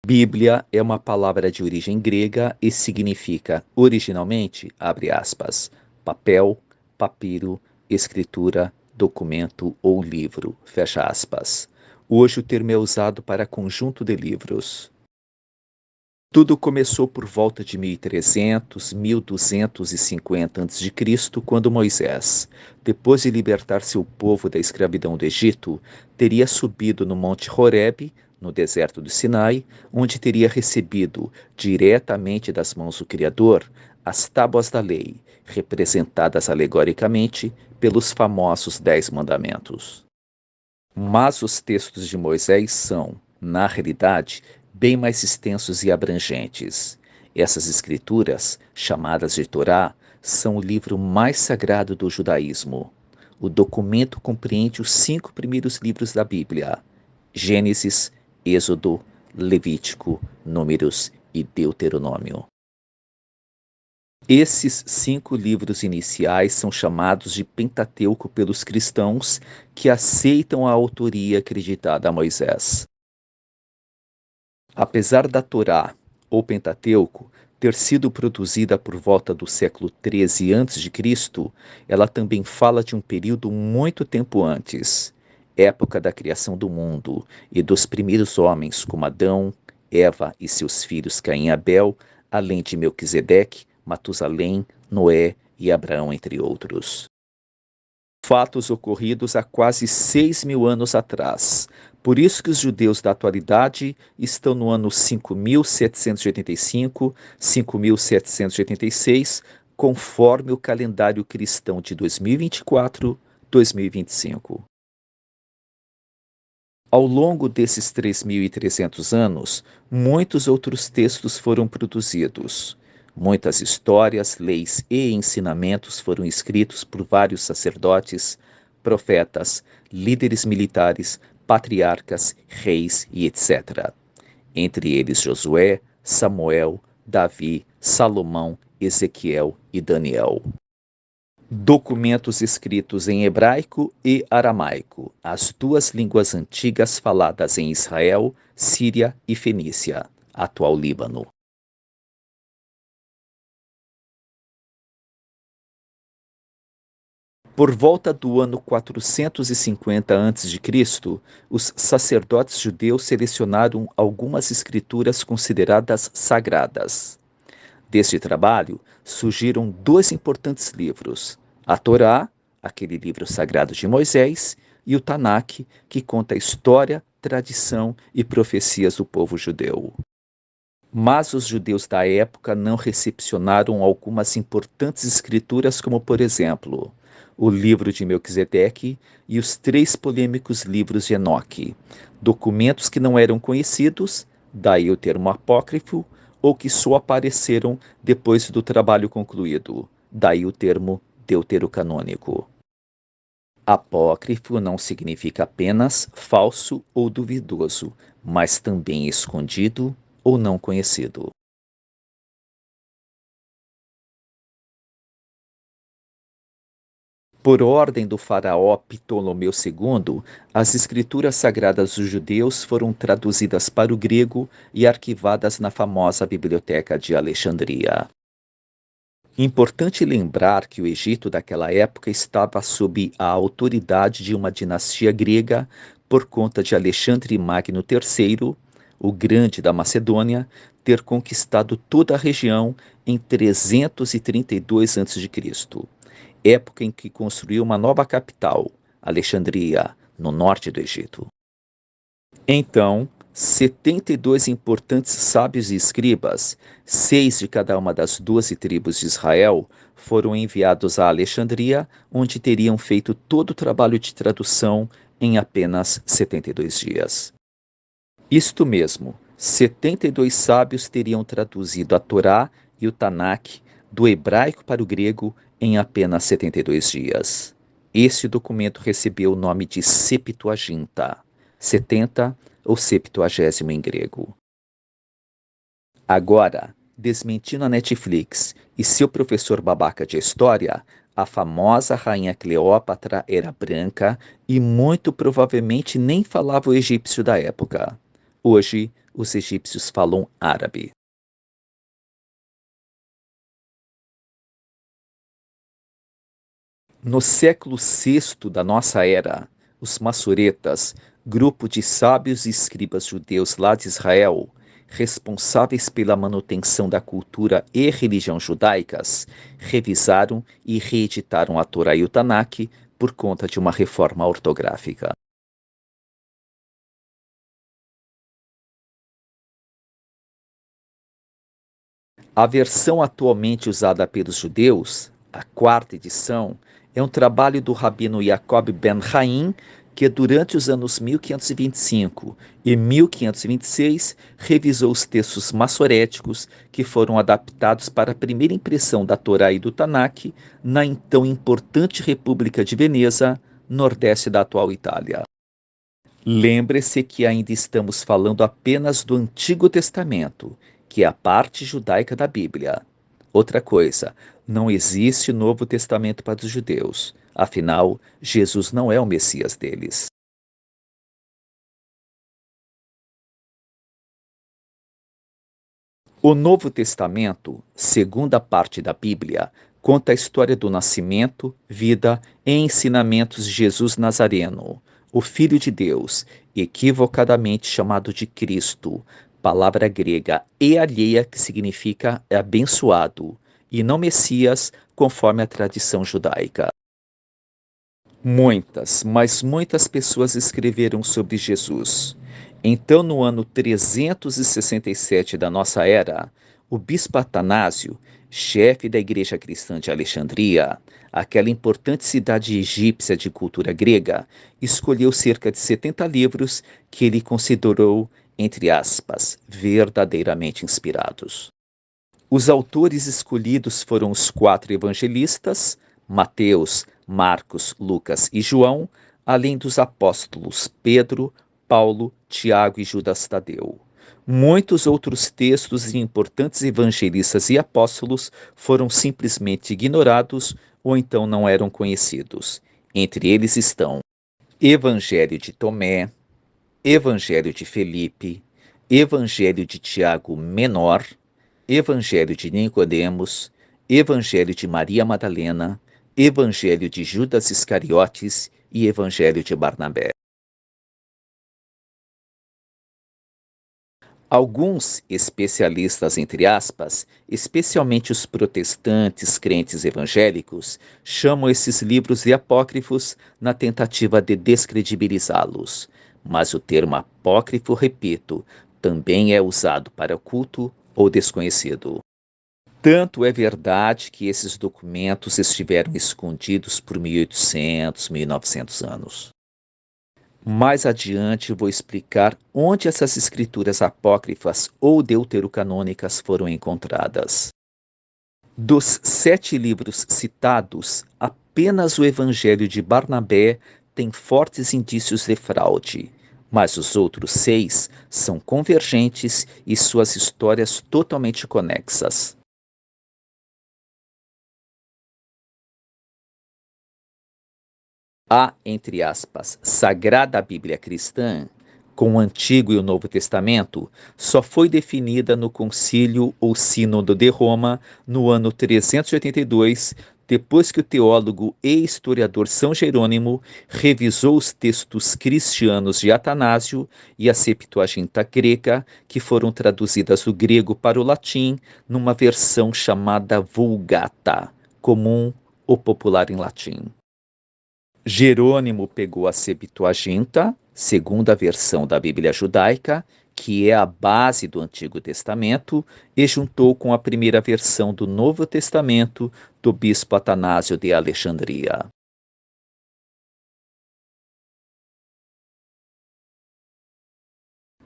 Bíblia é uma palavra de origem grega e significa, originalmente, abre aspas, papel, papiro, escritura, documento ou livro, fecha aspas. Hoje o termo é usado para conjunto de livros. Tudo começou por volta de 1300, 1250 a.C., quando Moisés, depois de libertar seu povo da escravidão do Egito, teria subido no Monte Horebe, no deserto do Sinai, onde teria recebido, diretamente das mãos do Criador, as tábuas da lei, representadas alegoricamente pelos famosos 10 Mandamentos. Mas os textos de Moisés são, na realidade, bem mais extensos e abrangentes. Essas escrituras, chamadas de Torá, são o livro mais sagrado do judaísmo. O documento compreende os 5 primeiros livros da Bíblia: Gênesis, Êxodo, Levítico, Números e Deuteronômio. Esses 5 livros iniciais são chamados de Pentateuco pelos cristãos que aceitam a autoria acreditada a Moisés. Apesar da Torá, ou Pentateuco, ter sido produzida por volta do século 13 a.C., ela também fala de um período muito tempo antes, época da criação do mundo e dos primeiros homens como Adão, Eva e seus filhos Caim e Abel, além de Melquisedeque, Matusalém, Noé e Abraão, entre outros. Fatos ocorridos há quase 6.000 anos atrás. Por isso que os judeus da atualidade estão no ano 5.785, 5.786, conforme o calendário cristão de 2024, 2025. Ao longo desses 3.300 anos, muitos outros textos foram produzidos. Muitas histórias, leis e ensinamentos foram escritos por vários sacerdotes, profetas, líderes militares, patriarcas, reis e etc. Entre eles Josué, Samuel, Davi, Salomão, Ezequiel e Daniel. Documentos escritos em hebraico e aramaico, as 2 línguas antigas faladas em Israel, Síria e Fenícia, atual Líbano. Por volta do ano 450 a.C., os sacerdotes judeus selecionaram algumas escrituras consideradas sagradas. Deste trabalho surgiram 2 importantes livros: a Torá, aquele livro sagrado de Moisés, e o Tanak, que conta a história, tradição e profecias do povo judeu. Mas os judeus da época não recepcionaram algumas importantes escrituras, como, por exemplo, o livro de Melquisedeque e os 3 polêmicos livros de Enoque, documentos que não eram conhecidos, daí o termo apócrifo, ou que só apareceram depois do trabalho concluído, daí o termo deuterocanônico. Apócrifo não significa apenas falso ou duvidoso, mas também escondido ou não conhecido. Por ordem do faraó Ptolomeu II, as escrituras sagradas dos judeus foram traduzidas para o grego e arquivadas na famosa Biblioteca de Alexandria. Importante lembrar que o Egito daquela época estava sob a autoridade de uma dinastia grega por conta de Alexandre Magno III, o Grande da Macedônia, ter conquistado toda a região em 332 a.C., época em que construiu uma nova capital, Alexandria, no norte do Egito. Então, 72 importantes sábios e escribas, 6 de cada uma das 12 tribos de Israel, foram enviados a Alexandria, onde teriam feito todo o trabalho de tradução em apenas 72 dias. Isto mesmo, 72 sábios teriam traduzido a Torá e o Tanak do hebraico para o grego em apenas 72 dias. Este documento recebeu o nome de Septuaginta, 70 ou 70 em grego. Agora, desmentindo a Netflix e seu professor babaca de história, a famosa rainha Cleópatra era branca e muito provavelmente nem falava o egípcio da época. Hoje, os egípcios falam árabe. No século VI da nossa era, os massoretas, grupo de sábios e escribas judeus lá de Israel, responsáveis pela manutenção da cultura e religião judaicas, revisaram e reeditaram a Torá e o Tanakh por conta de uma reforma ortográfica. A versão atualmente usada pelos judeus, a quarta edição, é um trabalho do rabino Jacob ben Haim, que durante os anos 1525 e 1526 revisou os textos massoréticos que foram adaptados para a primeira impressão da Torá e do Tanakh na então importante República de Veneza, nordeste da atual Itália. Lembre-se que ainda estamos falando apenas do Antigo Testamento, que é a parte judaica da Bíblia. Outra coisa, não existe Novo Testamento para os judeus. Afinal, Jesus não é o Messias deles. O Novo Testamento, segunda parte da Bíblia, conta a história do nascimento, vida e ensinamentos de Jesus Nazareno, o Filho de Deus, equivocadamente chamado de Cristo, palavra grega e alheia que significa abençoado, e não Messias, conforme a tradição judaica. Muitas, mas muitas pessoas escreveram sobre Jesus. Então, no ano 367 da nossa era, o bispo Atanásio, chefe da Igreja Cristã de Alexandria, aquela importante cidade egípcia de cultura grega, escolheu cerca de 70 livros que ele considerou, entre aspas, verdadeiramente inspirados. Os autores escolhidos foram os 4 evangelistas, Mateus, Marcos, Lucas e João, além dos apóstolos Pedro, Paulo, Tiago e Judas Tadeu. Muitos outros textos de importantes evangelistas e apóstolos foram simplesmente ignorados ou então não eram conhecidos. Entre eles estão Evangelho de Tomé, Evangelho de Felipe, Evangelho de Tiago Menor, Evangelho de Nicodemos, Evangelho de Maria Madalena, Evangelho de Judas Iscariotes e Evangelho de Barnabé. Alguns especialistas, entre aspas, especialmente os protestantes crentes evangélicos, chamam esses livros de apócrifos na tentativa de descredibilizá-los. Mas o termo apócrifo, repito, também é usado para oculto ou desconhecido. Tanto é verdade que esses documentos estiveram escondidos por 1800, 1900 anos. Mais adiante vou explicar onde essas escrituras apócrifas ou deuterocanônicas foram encontradas. Dos 7 livros citados, apenas o Evangelho de Barnabé tem fortes indícios de fraude, mas os outros 6 são convergentes e suas histórias totalmente conexas. A, entre aspas, Sagrada Bíblia Cristã, com o Antigo e o Novo Testamento, só foi definida no Concílio ou Sínodo de Roma no ano 382, depois que o teólogo e historiador São Jerônimo revisou os textos cristianos de Atanásio e a Septuaginta grega, que foram traduzidas do grego para o latim numa versão chamada Vulgata, comum ou popular em latim. Jerônimo pegou a Septuaginta, segunda versão da Bíblia judaica, que é a base do Antigo Testamento, e juntou com a primeira versão do Novo Testamento do bispo Atanásio de Alexandria.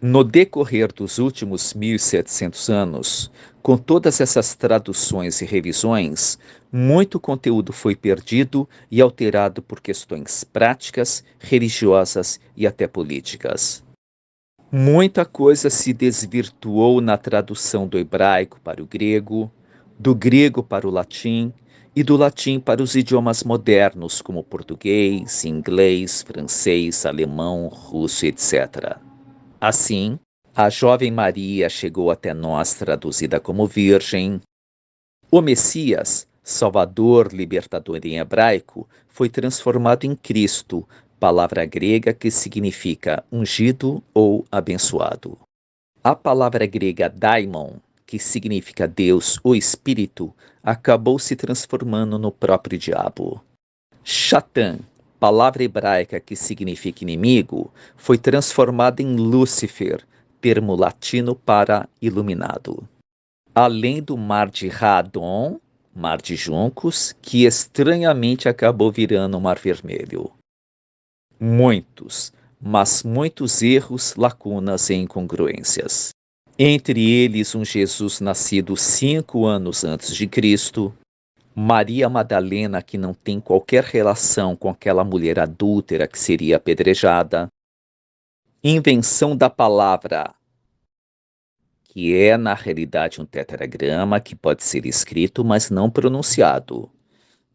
No decorrer dos últimos 1700 anos, com todas essas traduções e revisões, muito conteúdo foi perdido e alterado por questões práticas, religiosas e até políticas. Muita coisa se desvirtuou na tradução do hebraico para o grego, do grego para o latim e do latim para os idiomas modernos como português, inglês, francês, alemão, russo, etc. Assim, A jovem Maria chegou até nós traduzida como Virgem. O Messias, Salvador, Libertador em hebraico, foi transformado em Cristo, palavra grega que significa ungido ou abençoado. A palavra grega daimon, que significa Deus ou Espírito, acabou se transformando no próprio diabo. Satã, palavra hebraica que significa inimigo, foi transformada em Lúcifer, termo latino para iluminado. Além do mar de Radon, mar de juncos, que estranhamente acabou virando o mar vermelho. Muitos, mas muitos erros, lacunas e incongruências. Entre eles um Jesus nascido 5 anos antes de Cristo, Maria Madalena que não tem qualquer relação com aquela mulher adúltera que seria apedrejada, invenção da palavra, que é na realidade um tetragrama que pode ser escrito, mas não pronunciado.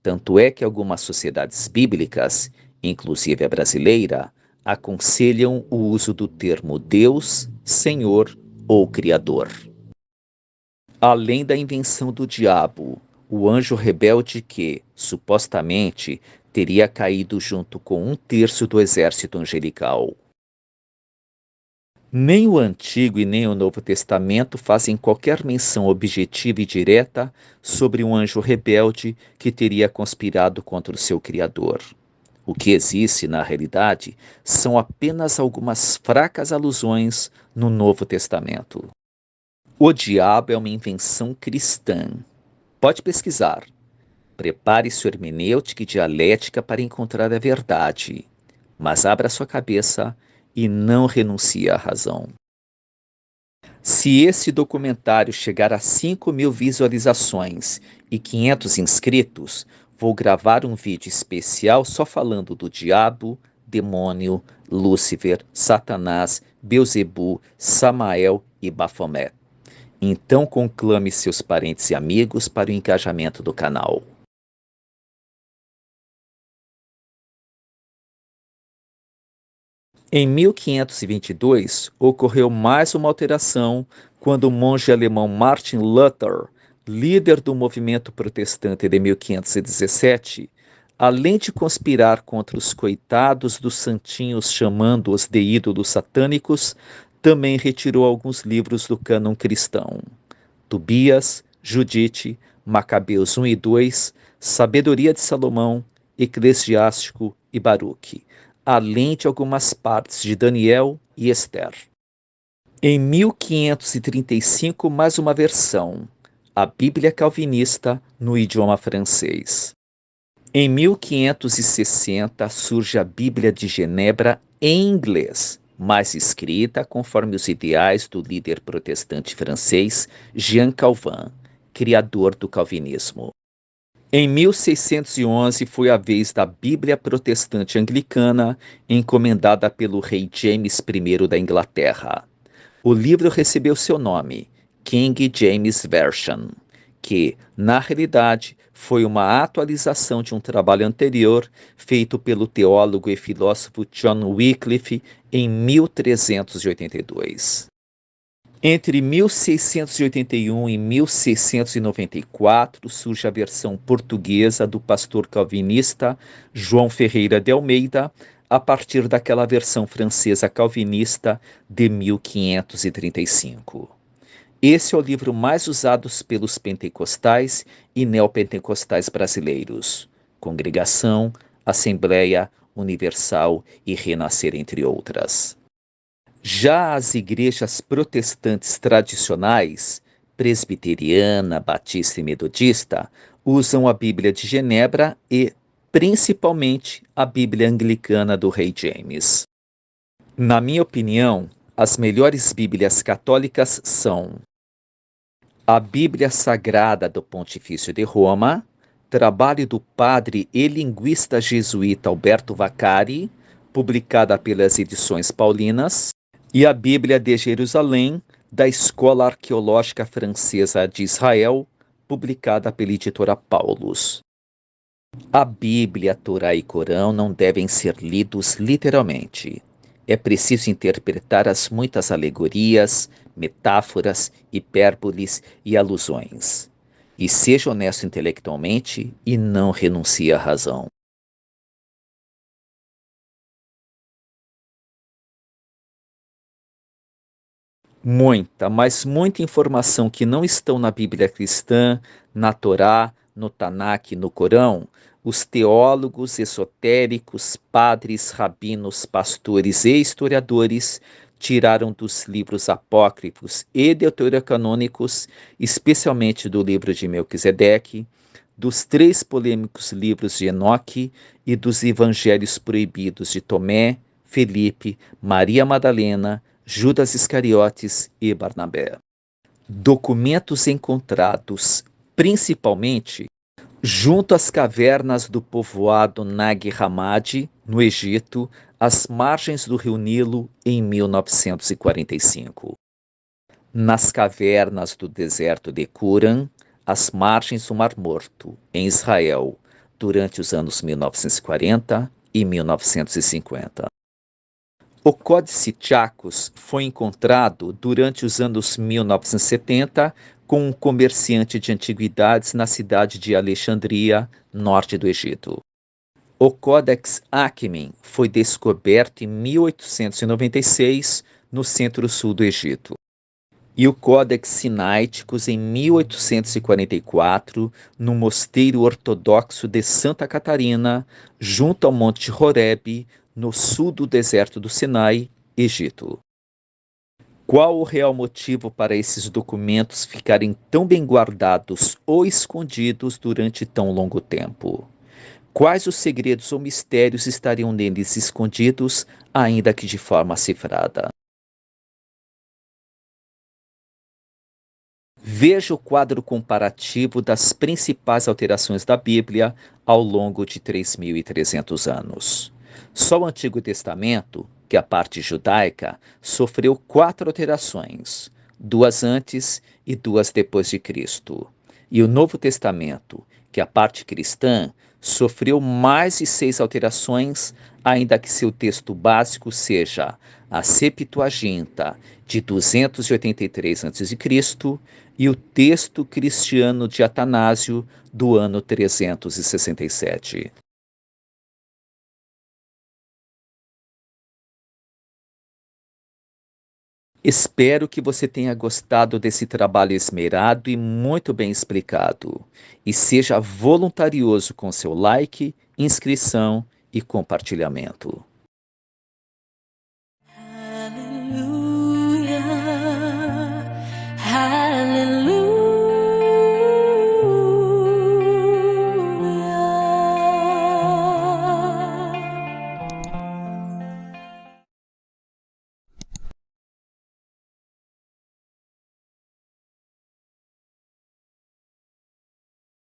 Tanto é que algumas sociedades bíblicas, inclusive a brasileira, aconselham o uso do termo Deus, Senhor ou Criador. Além da invenção do diabo, o anjo rebelde que, supostamente, teria caído junto com 1/3 do exército angelical. Nem o Antigo e nem o Novo Testamento fazem qualquer menção objetiva e direta sobre um anjo rebelde que teria conspirado contra o seu Criador. O que existe, na realidade, são apenas algumas fracas alusões no Novo Testamento. O diabo é uma invenção cristã. Pode pesquisar. Prepare sua hermenêutica e dialética para encontrar a verdade, mas abra sua cabeça e não renuncie à razão. Se esse documentário chegar a 5.000 visualizações e 500 inscritos, vou gravar um vídeo especial só falando do diabo, demônio, Lúcifer, Satanás, Beuzebu, Samael e Bafomé. Então conclame seus parentes e amigos para o engajamento do canal. Em 1522, ocorreu mais uma alteração quando o monge alemão Martin Luther, líder do movimento protestante de 1517, além de conspirar contra os coitados dos santinhos chamando-os de ídolos satânicos, também retirou alguns livros do cânon cristão. Tobias, Judite, Macabeus 1 e 2, Sabedoria de Salomão, Eclesiástico e Baruque, além de algumas partes de Daniel e Esther. Em 1535, mais uma versão, a Bíblia Calvinista no idioma francês. Em 1560 surge a Bíblia de Genebra em inglês, mas escrita conforme os ideais do líder protestante francês Jean Calvin, criador do calvinismo. Em 1611 foi a vez da Bíblia Protestante Anglicana, encomendada pelo rei James I da Inglaterra. O livro recebeu seu nome, King James Version, que, na realidade, foi uma atualização de um trabalho anterior feito pelo teólogo e filósofo John Wycliffe em 1382. Entre 1681 e 1694 surge a versão portuguesa do pastor calvinista João Ferreira de Almeida, a partir daquela versão francesa calvinista de 1535. Esse é o livro mais usado pelos pentecostais e neopentecostais brasileiros. Congregação, Assembleia, Universal e Renascer, entre outras. Já as igrejas protestantes tradicionais, presbiteriana, batista e metodista, usam a Bíblia de Genebra e, principalmente, a Bíblia anglicana do rei James. Na minha opinião, as melhores Bíblias católicas são a Bíblia Sagrada do Pontifício de Roma, trabalho do padre e linguista jesuíta Alberto Vaccari, publicada pelas Edições Paulinas, e a Bíblia de Jerusalém, da Escola Arqueológica Francesa de Israel, publicada pela editora Paulus. A Bíblia, Torá e Corão não devem ser lidos literalmente. É preciso interpretar as muitas alegorias, metáforas, hipérboles e alusões. E seja honesto intelectualmente e não renuncie à razão. Muita, mas muita informação que não estão na Bíblia cristã, na Torá, no Tanakh, no Corão, os teólogos esotéricos, padres, rabinos, pastores e historiadores tiraram dos livros apócrifos e deuterocanônicos, especialmente do livro de Melquisedeque, dos três polêmicos livros de Enoque e dos evangelhos proibidos de Tomé, Felipe, Maria Madalena, Judas Iscariotes e Barnabé. Documentos encontrados, principalmente junto às cavernas do povoado Nag Hammadi, no Egito, às margens do rio Nilo, em 1945. Nas cavernas do deserto de Qumran, às margens do Mar Morto, em Israel, durante os anos 1940 e 1950. O Códice Chacos foi encontrado durante os anos 1970 com um comerciante de antiguidades na cidade de Alexandria, norte do Egito. O Codex Achaemenid foi descoberto em 1896 no centro-sul do Egito. E o Codex Sinaiticus em 1844 no mosteiro ortodoxo de Santa Catarina, junto ao Monte Horebe, no sul do deserto do Sinai, Egito. Qual o real motivo para esses documentos ficarem tão bem guardados ou escondidos durante tão longo tempo? Quais os segredos ou mistérios estariam neles escondidos, ainda que de forma cifrada? Veja o quadro comparativo das principais alterações da Bíblia ao longo de 3.300 anos. Só o Antigo Testamento, que é a parte judaica, sofreu 4 alterações, 2 antes e 2 depois de Cristo. E o Novo Testamento, que é a parte cristã, sofreu mais de 6 alterações, ainda que seu texto básico seja a Septuaginta, de 283 a.C., e o texto cristiano de Atanásio, do ano 367. Espero que você tenha gostado desse trabalho esmerado e muito bem explicado. E seja voluntarioso com seu like, inscrição e compartilhamento.